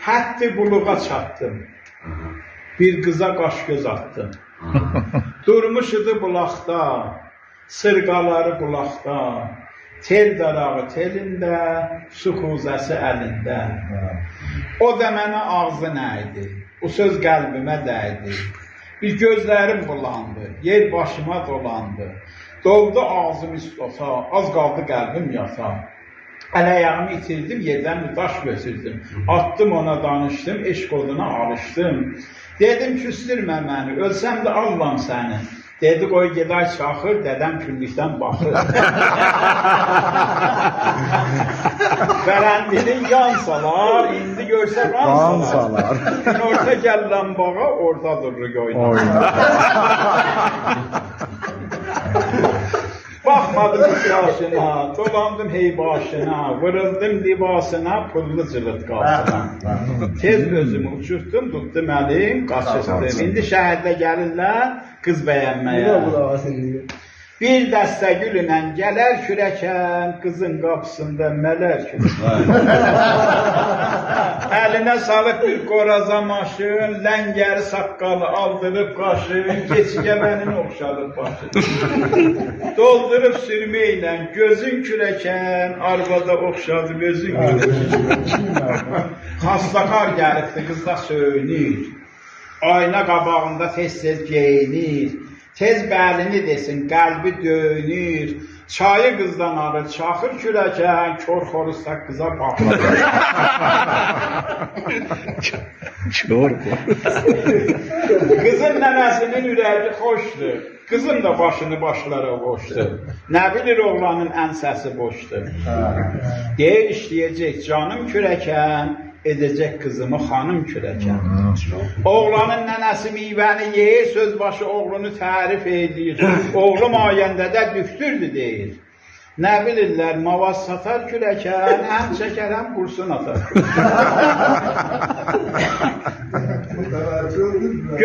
Həddi buluğa çatdım. Bir qıza qaş göz attım. Durmuş idi bulaqda, sırqaları bulaqda, tel darağı telində, su xuzəsi əlində. O da mənə ağzı nəydi, bu söz qəlbimə dəydi. Bir gözlərim bulandı, yer başıma dolandı. Doldu ağzım istosa, az qaldı qəlbim yata. Əl-ayağımı itirdim, yerdən bir daş götürdüm. Attım ona danışdım, eşq oduna alışdım. Dedim küstürmə məni, ölsəm də allam səni. Dedi qoy geday çaxır, dədəm küllükdən baxır. Fərəndinin yan salar, indi görsə ran salar. Orta gələn bağa, orada durur oynar. Baxmadım yaşına, dolandım hey başına, vırıldım libasına, pullu cılıq qalsına. Tez özümü uçurtdum, tutdum əlim, qaçırdım. İndi şəhərdə gəlirlər qız bəyənməyə. Bir dəstə gülünə gələr kürəkən, qızın qapısında mələr kürəkən. Əlinə salıb bir qoraza maşın, ləngəri saqqalı aldırıb qaşın, keçigəməni oxşadıb başın. Doldurub sürməklə gözün kürəkən, arvada oxşadı gözün kürəkən. Xastaqar gəlibdi, qızda söynür, ayna qabağında tez-tez geyinir. Tez bəlini desin, qəlbi dönür, çayı qızdan alır, çaxır kürəkən, kör xoruzsa qıza baxır. Qızın nənəsinin ürəyi xoşdur, qızın da başını başlara qoşdur. Nə bilir oğlanın ən səsi boşdur. Deyir işləyəcək canım kürəkən, edəcək qızımı xanım kürəkən. Oğlanın nənəsi meyvəni yeyir, söz başı oğlunu tərif edir. Oğlum ayəndə də düftürdü deyir. Nə bilirlər, mavaz satar kürəkən, həm çəkər, həm qursun atar.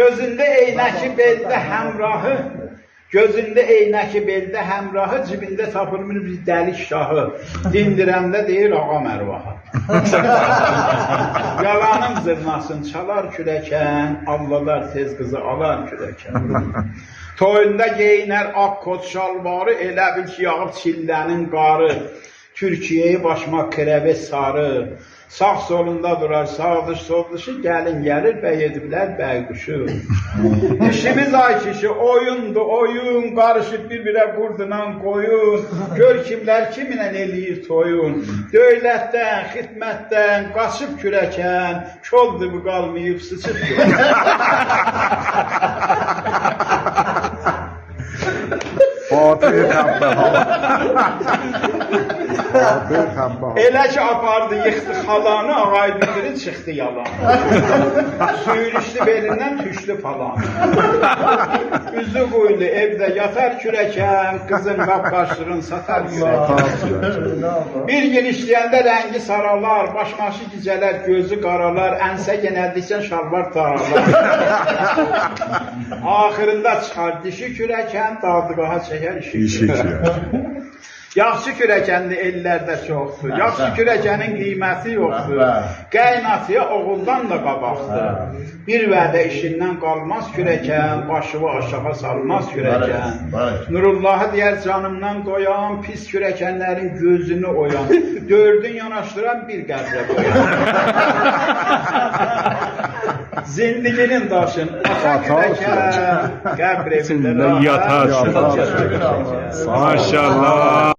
Gözündə eynəki beldə həmrahı, gözündə eynəki beldə həmrahı, cibində tapılmır bir dəlik şahı. Dindirəndə deyir ağam ərvahı. Yalanın zırnasını çalar kürəkən, avladar tez qızı alar kürəkən. Toyunda geyinər ak kot şalvarı, elə bil ki yağıb çillənin qarı. Türkiye'yi başıma kreve sarı. Sağ solunda durar sağ dış sol dışı, gəlin gəlir bəy ediblər bəy quşu. İşimiz ay kişi oyundu oyun, qarışıb bir-birə qurdunan qoyun. Gör kimlər kiminlə eləyir toyun. Dövlətdən, xidmətdən qaçıb kürəkən, koldu bu qalmayıb sıçıb kürəkən. Fatih Elə ki apardı, yıxdı xalanı, ağaydınların çıxdı yalan. Sürüşdü belindən, tüşdü falan. Üzü qoydu, evdə yatar kürəkən, qızın qapqaşlığın satar kürəkən. Bir gün işləyəndə rəngi saralar, başmaşı gecələr, gözü qaralar, ənsə genəldikcə şalvar daralar. Axırında çıxar dişi kürəkən, dadıqaha çəkər işi kürəkən. Yaxşı kürəkənli ellərdə çoxdur, yaxşı kürəkənin qiyməti yoxdur, qaynatıya oğuldan da qabaqdır. Bir vədə işindən qalmaz kürəkən, başını aşağı salmaz kürəkən. Nurullahı deyər canımdan doyan, pis kürəkənlərin gözünü oyan, dördün yanaşdıran bir qəbrə qoyan. Zindiginin daşın, ata kürəkən, qəbr evində yatar. Maşallah.